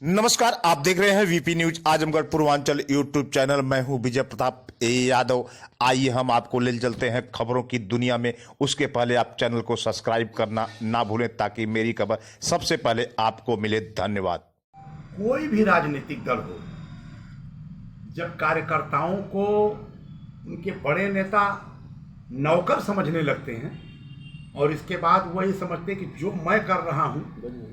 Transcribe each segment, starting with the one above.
नमस्कार, आप देख रहे हैं VP news Azamgarh Purvanchal YouTube channel. मैं हूं विजय प्रताप यादव। आइए हम आपको ले चलते हैं खबरों की दुनिया में। उसके पहले आप चैनल को सब्सक्राइब करना ना भूलें ताकि मेरी खबर सबसे पहले आपको मिले। धन्यवाद। कोई भी राजनीतिक दल हो, जब कार्यकर्ताओं को उनके बड़े नेता नौकर समझने लगते हैं और इसके बाद वही समझते हैं कि जो मैं कर रहा हूं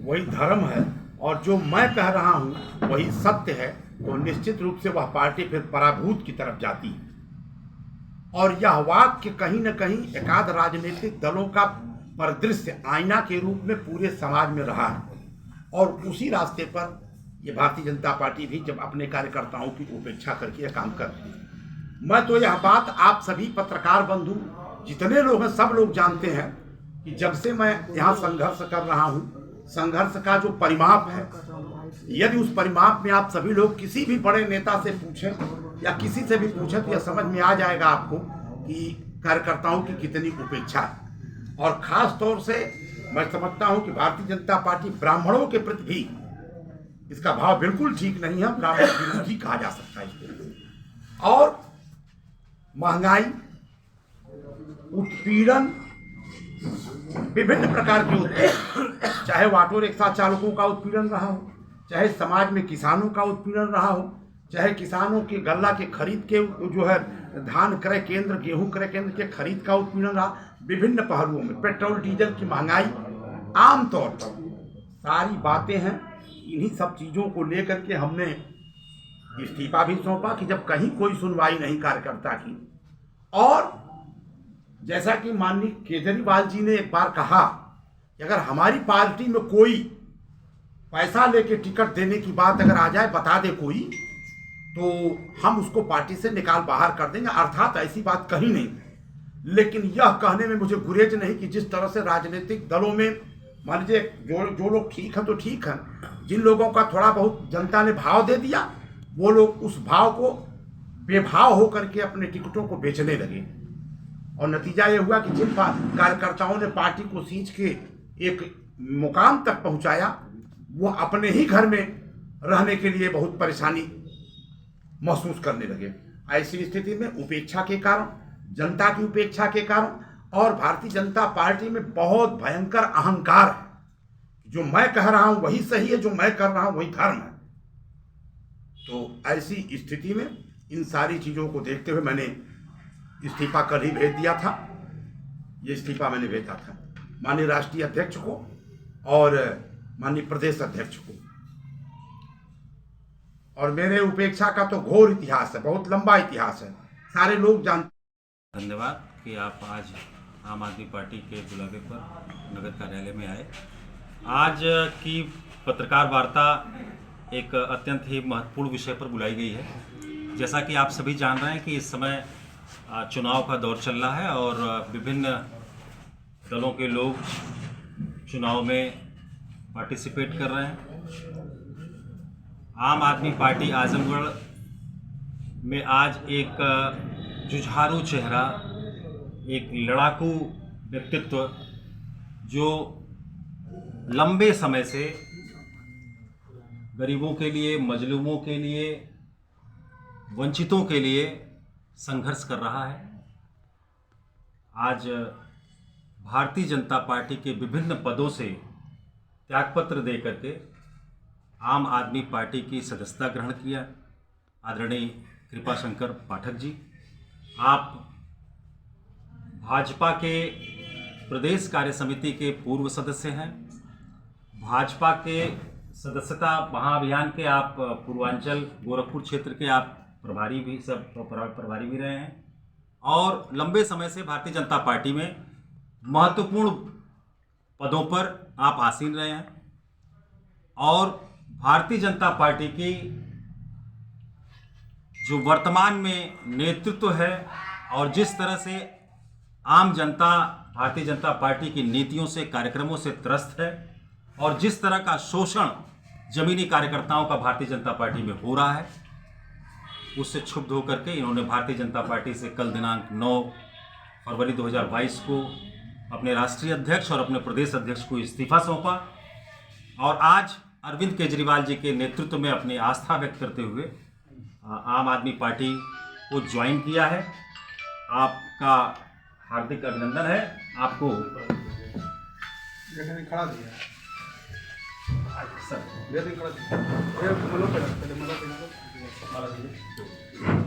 वही धर्म है और जो मैं कह रहा हूं वही सत्य है, तो निश्चित रूप से वह पार्टी फिर पराभूत की तरफ जाती है। और यह वाक्य कहीं न कहीं एकाध राजनीतिक दलों का परिदृश्य आईना के रूप में पूरे समाज में रहा है। और उसी रास्ते पर ये भारतीय जनता पार्टी भी जब अपने कार्यकर्ताओं की उपेक्षा करके यह काम कर रही है। मैं तो यह बात आप सभी पत्रकार बंधु जितने लोग हैं सब लोग जानते हैं कि जब से मैं यहाँ संघर्ष कर रहा हूँ, संघर्ष का जो परिमाप है, यदि उस परिमाप में आप सभी लोग किसी भी बड़े नेता से पूछें या किसी से भी पूछें तो यह समझ में आ जाएगा आपको कि कार्यकर्ताओं की कितनी उपेक्षा है। और खास तौर से मैं समझता हूं कि भारतीय जनता पार्टी ब्राह्मणों के प्रति भी इसका भाव बिल्कुल ठीक नहीं है, ब्राह्मण विरोधी कहा जा सकता है इसको। और महंगाई, उत्पीड़न, विभिन्न प्रकार के उत्पीड़न, चाहे वो ऑटो रिक्शा चालकों का उत्पीड़न रहा हो, चाहे समाज में किसानों का उत्पीड़न रहा हो, चाहे किसानों के गल्ला के खरीद के जो है धान क्रय केंद्र, गेहूं क्रय केंद्र के खरीद का उत्पीड़न रहा, विभिन्न पहलुओं में पेट्रोल डीजल की महंगाई, आमतौर पर सारी बातें हैं। इन्हीं सब चीज़ों को लेकर के हमने इस्तीफा भी सौंपा कि जब कहीं कोई सुनवाई नहीं कार्यकर्ता की। और जैसा कि माननीय केजरीवाल जी ने एक बार कहा कि अगर हमारी पार्टी में कोई पैसा लेके टिकट देने की बात अगर आ जाए, बता दे कोई, तो हम उसको पार्टी से निकाल बाहर कर देंगे। अर्थात ऐसी बात कही नहीं, लेकिन यह कहने में मुझे गुरेज नहीं कि जिस तरह से राजनीतिक दलों में मान लीजिए जो लोग ठीक हैं तो ठीक हैं, जिन लोगों का थोड़ा बहुत जनता ने भाव दे दिया वो लोग उस भाव को बेभाव होकर के अपने टिकटों को बेचने लगे। और नतीजा ये हुआ कि जिन कार्यकर्ताओं ने पार्टी को सींच के एक मुकाम तक पहुंचाया, वो अपने ही घर में रहने के लिए बहुत परेशानी महसूस करने लगे। ऐसी स्थिति में उपेक्षा के कारण, जनता की उपेक्षा के कारण और भारतीय जनता पार्टी में बहुत भयंकर अहंकार है। जो मैं कह रहा हूं वही सही है, जो मैं कर रहा हूं वही धर्म है। तो ऐसी स्थिति में इन सारी चीजों को देखते हुए मैंने इस्तीफा कल ही भेज दिया था। ये इस्तीफा मैंने भेजा था माननीय राष्ट्रीय अध्यक्ष को और माननीय प्रदेश अध्यक्ष को। और मेरे उपेक्षा का तो घोर इतिहास है, बहुत लंबा इतिहास है, सारे लोग जानते। धन्यवाद कि आप आज आम आदमी पार्टी के बुलावे पर नगर कार्यालय में आए। आज की पत्रकार वार्ता एक अत्यंत ही महत्वपूर्ण विषय पर बुलाई गई है। जैसा कि आप सभी जान रहे हैं कि इस समय चुनाव का दौर चल रहा है और विभिन्न दलों के लोग चुनाव में पार्टिसिपेट कर रहे हैं। आम आदमी पार्टी आजमगढ़ में आज एक जुझारू चेहरा, एक लड़ाकू व्यक्तित्व जो लंबे समय से गरीबों के लिए, मजलूमों के लिए, वंचितों के लिए संघर्ष कर रहा है, आज भारतीय जनता पार्टी के विभिन्न पदों से त्यागपत्र दे करके आम आदमी पार्टी की सदस्यता ग्रहण किया। आदरणीय कृपाशंकर पाठक जी, आप भाजपा के प्रदेश कार्य समिति के पूर्व सदस्य हैं। भाजपा के सदस्यता महाअभियान के आप पूर्वांचल गोरखपुर क्षेत्र के आप प्रभारी भी रहे हैं और लंबे समय से भारतीय जनता पार्टी में महत्वपूर्ण पदों पर आप आसीन रहे हैं। और भारतीय जनता पार्टी की जो वर्तमान में नेतृत्व है और जिस तरह से आम जनता भारतीय जनता पार्टी की नीतियों से, कार्यक्रमों से त्रस्त है और जिस तरह का शोषण जमीनी कार्यकर्ताओं का भारतीय जनता पार्टी में हो रहा है, उससे क्षुब्ध होकर के इन्होंने भारतीय जनता पार्टी से कल दिनांक 9 फरवरी 2022 को अपने राष्ट्रीय अध्यक्ष और अपने प्रदेश अध्यक्ष को इस्तीफा सौंपा। और आज अरविंद केजरीवाल जी के नेतृत्व में अपनी आस्था व्यक्त करते हुए आम आदमी पार्टी को ज्वाइन किया है। आपका हार्दिक अभिनंदन है। आपको खड़ा दिया सर खड़ा दिया